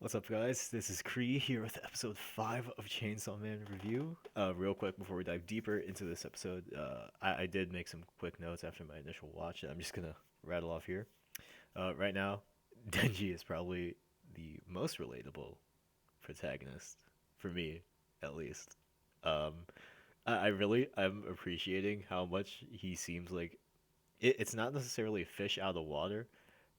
What's up, guys? This is Cree here with episode 5 of Chainsaw Man Review. Real quick, before we dive deeper into this episode, I did make some quick notes after my initial watch that I'm just gonna rattle off here. Right now, Denji is probably the most relatable protagonist, for me, at least. Um, I'm appreciating how much he seems like it's not necessarily a fish out of the water,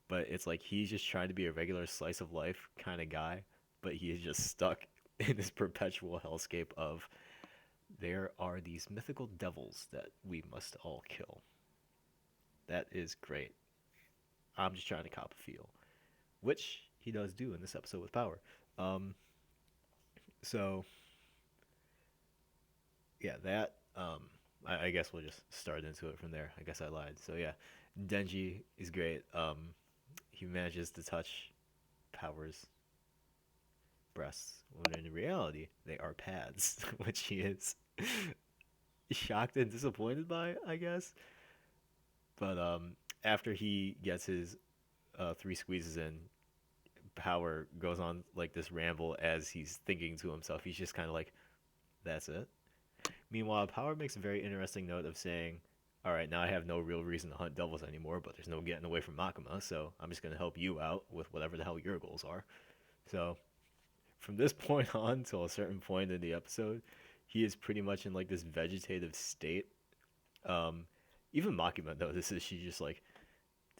but it's like he's just trying to be a regular slice of life kind of guy, but he is just stuck in this perpetual hellscape of there are these mythical devils that we must all kill. That is great. I'm just trying to cop a feel, which he does do in this episode with power. Um, so yeah, that I guess we'll just start into it from there. I guess I lied. So yeah, Denji is great. He manages to touch Power's breasts when in reality they are pads, which he is shocked and disappointed by, I guess. But after he gets his three squeezes in, Power goes on like this ramble as he's thinking to himself. He's just kind of like, "That's it." Meanwhile, Power makes a very interesting note of saying, "All right, now I have no real reason to hunt devils anymore, but there's no getting away from Makima, so I'm just gonna help you out with whatever the hell your goals are." So from this point on till a certain point in the episode, he is pretty much in like this vegetative state. Um, Even Makima notices. She's just like,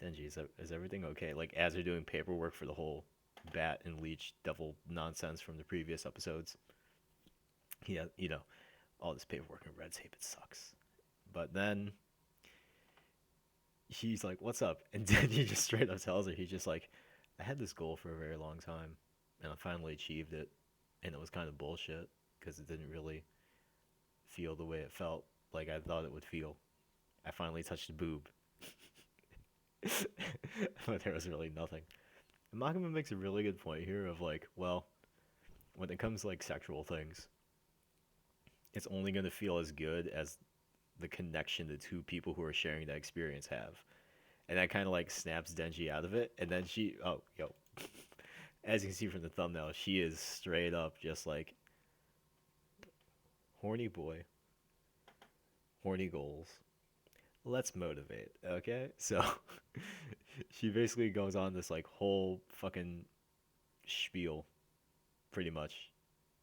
Denji, is everything okay? Like as they're doing paperwork for the whole bat and leech devil nonsense from the previous episodes. Yeah, all this paperwork and red tape, it sucks. But then he's like, "What's up?" And then he just straight up tells her, he's just like, "I had this goal for a very long time, and I finally achieved it, and it was kind of bullshit because it didn't really feel the way it felt like I thought it would feel. I finally touched a boob, but there was really nothing." And Makima makes a really good point here of like, well, when it comes to like sexual things, it's only gonna feel as good as the connection the two people who are sharing that experience have. And that kind of like snaps Denji out of it. And then as you can see from the thumbnail, she is straight up just like horny boy, horny goals. Let's motivate, okay? So she basically goes on this like whole fucking spiel, pretty much,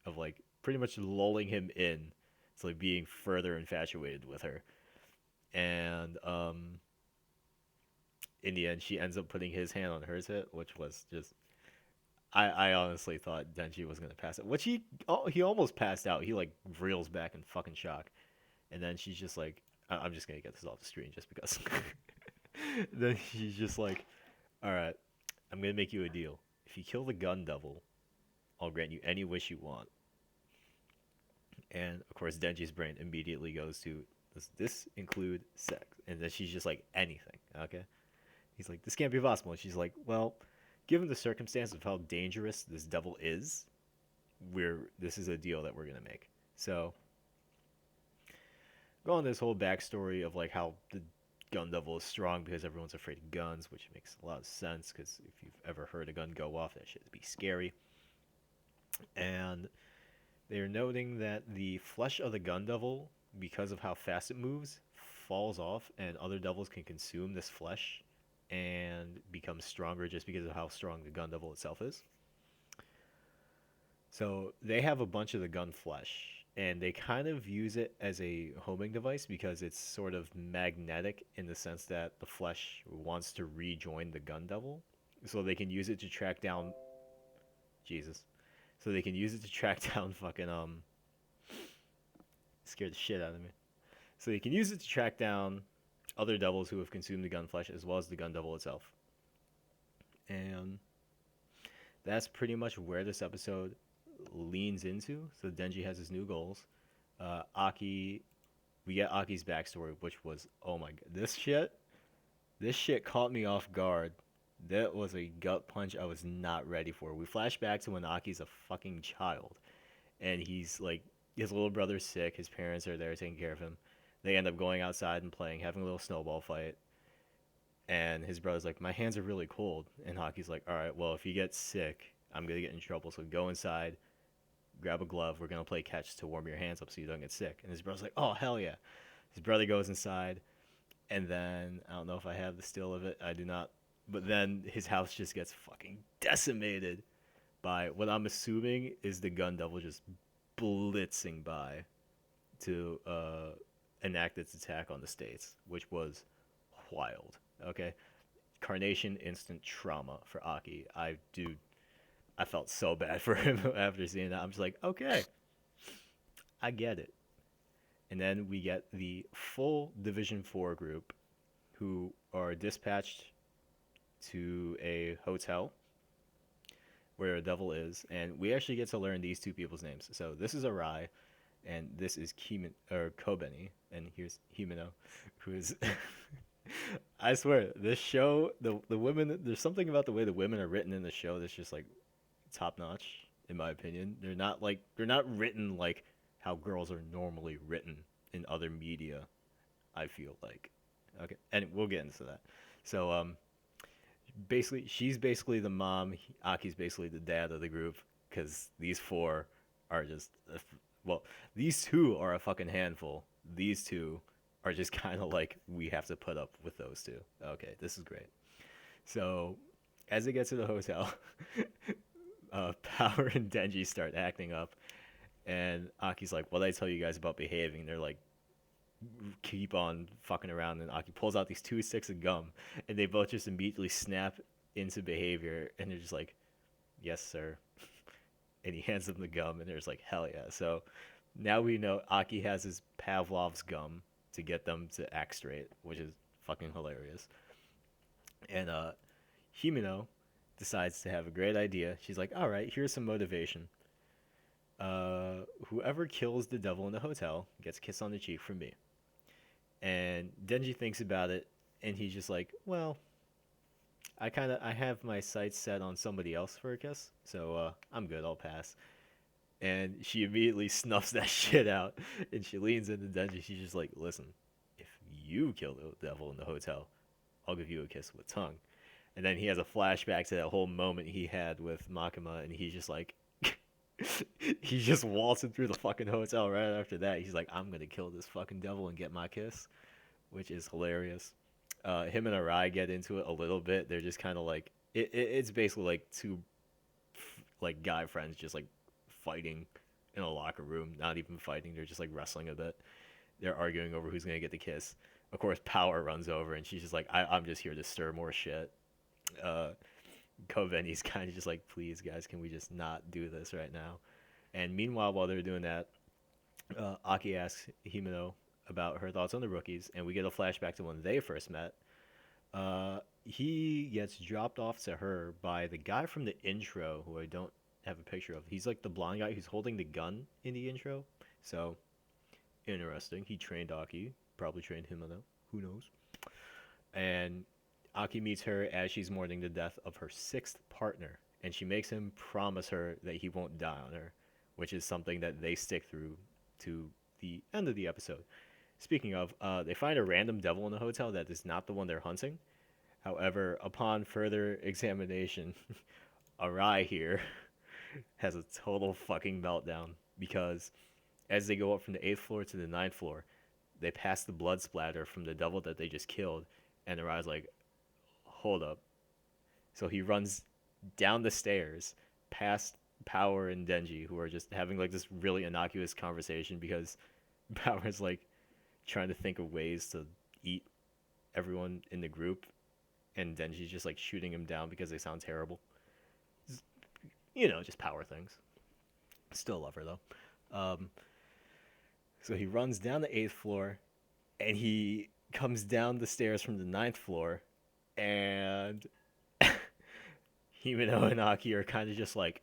of like pretty much lulling him in to like being further infatuated with her. And in the end, she ends up putting his hand on hers hip, which was just I honestly thought Denji was gonna pass it, which he almost passed out. He like reels back in fucking shock, and then she's just like, I'm just gonna get this off the screen just because. Then she's just like, all right, I'm gonna make you a deal. If you kill the gun devil, I'll grant you any wish you want. And of course, Denji's brain immediately goes to, does this include sex? And then she's just like, anything, okay? He's like, this can't be possible. And she's like, well, given the circumstance of how dangerous this devil is, this is a deal that we're gonna make. So go on this whole backstory of like how the gun devil is strong because everyone's afraid of guns, which makes a lot of sense because if you've ever heard a gun go off, that shit would be scary. And they're noting that the flesh of the gun devil, because of how fast it moves, falls off, and other devils can consume this flesh and become stronger just because of how strong the gun devil itself is. So they have a bunch of the gun flesh, and they kind of use it as a homing device because it's sort of magnetic in the sense that the flesh wants to rejoin the gun devil. So they can use it to track down Jesus. So they can use it to track down fucking scared the shit out of me. So they can use it to track down other devils who have consumed the gun flesh as well as the gun devil itself. And that's pretty much where this episode leans into. So Denji has his new goals. Aki, we get Aki's backstory, which was, oh my god, this shit caught me off guard. That was a gut punch I was not ready for. We flash back to when Aki's a fucking child, and he's like, his little brother's sick. His parents are there taking care of him. They end up going outside and playing, having a little snowball fight. And his brother's like, my hands are really cold. And Hockey's like, all right, well, if you get sick, I'm gonna get in trouble. So go inside, grab a glove. We're gonna play catch to warm your hands up so you don't get sick." And his brother's like, "Oh hell yeah!" His brother goes inside, and then I don't know if I have the still of it. I do not. But then his house just gets fucking decimated by what I'm assuming is the gun devil just blitzing by to enact its attack on the states, which was wild. Okay, Carnation instant trauma for Aki. I felt so bad for him after seeing that. I'm just like, okay, I get it. And then we get the full Division 4 group who are dispatched to a hotel where a devil is, and we actually get to learn these two people's names. So this is Arai, and this is Kobeni, and here's Himeno, who is. I swear, this show, the women, there's something about the way the women are written in the show that's just like top notch, in my opinion. They're not written like how girls are normally written in other media. I feel like, okay, and we'll get into that. So basically, she's basically the mom. Aki's basically the dad of the group because these four are just well, these two are a fucking handful. These two are just kind of like we have to put up with those two. Okay, this is great. So as they get to the hotel, Power and Denji start acting up, and Aki's like, "What did I tell you guys about behaving?" They're like, keep on fucking around, and Aki pulls out these two sticks of gum, and they both just immediately snap into behavior, and they're just like, "Yes, sir." And he hands them the gum, and they're just like, "Hell yeah!" So now we know Aki has his Pavlov's gum to get them to act straight, which is fucking hilarious. And Himeno decides to have a great idea. She's like, "All right, here's some motivation. Whoever kills the devil in the hotel gets a kiss on the cheek from me." And Denji thinks about it, and he's just like, "Well, I have my sights set on somebody else for a kiss, so I'm good. I'll pass." And she immediately snuffs that shit out, and she leans into Denji. She's just like, "Listen, if you kill the devil in the hotel, I'll give you a kiss with tongue." And then he has a flashback to that whole moment he had with Makima, and he's just like, he's just waltzing through the fucking hotel right after that. He's like, "I'm gonna kill this fucking devil and get my kiss," which is hilarious. Him and Arai get into it a little bit. They're just kind of like it's basically like two like guy friends just like fighting in a locker room. Not even fighting. They're just like wrestling a bit. They're arguing over who's gonna get the kiss. Of course, Power runs over and she's just like, I'm just here to stir more shit." Uh, Koveni's kind of just like, "Please, guys, can we just not do this right now?" And meanwhile, while they're doing that, Aki asks Himeno about her thoughts on the rookies, and we get a flashback to when they first met. He gets dropped off to her by the guy from the intro, who I don't have a picture of. He's like the blonde guy who's holding the gun in the intro. So interesting. He trained Aki, probably trained Himeno. Who knows? And Aki meets her as she's mourning the death of her sixth partner, and she makes him promise her that he won't die on her, which is something that they stick through to the end of the episode. Speaking of, they find a random devil in the hotel that is not the one they're hunting. However, upon further examination, Arai here has a total fucking meltdown because as they go up from the 8th floor to the 9th floor, they pass the blood splatter from the devil that they just killed, and Arai's like, "Hold up." So he runs down the stairs past Power and Denji, who are just having like this really innocuous conversation because Power's like trying to think of ways to eat everyone in the group, and Denji's just like shooting him down because they sound terrible. Just Power things. Still love her though. Um, so he runs down the 8th floor, and he comes down the stairs from the 9th floor, and Himeno and Aki are kind of just like,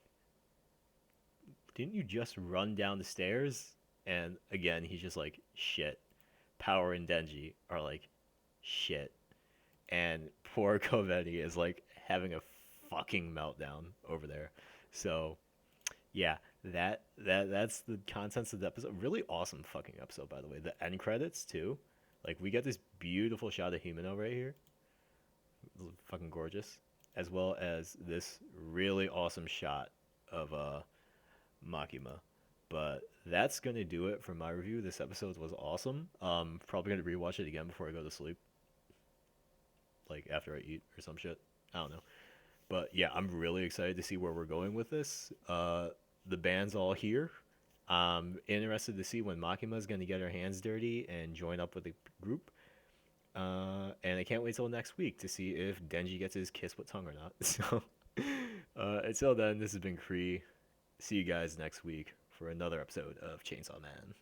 "Didn't you just run down the stairs?" And again, he's just like, "Shit." Power and Denji are like, "Shit." And poor Koveni is like having a fucking meltdown over there. So yeah, that's the contents of the episode. Really awesome fucking episode, by the way. The end credits too. Like we get this beautiful shot of Himeno right here. Fucking gorgeous. as well as this really awesome shot of Makima. But that's gonna do it for my review. This episode was awesome. Probably gonna rewatch it again before I go to sleep, like after I eat or some shit. I don't know. But yeah, I'm really excited to see where we're going with this. The band's all here. I'm interested to see when Makima's gonna get her hands dirty and join up with the group. And I can't wait till next week to see if Denji gets his kiss with tongue or not. So, until then, this has been Kree. See you guys next week for another episode of Chainsaw Man.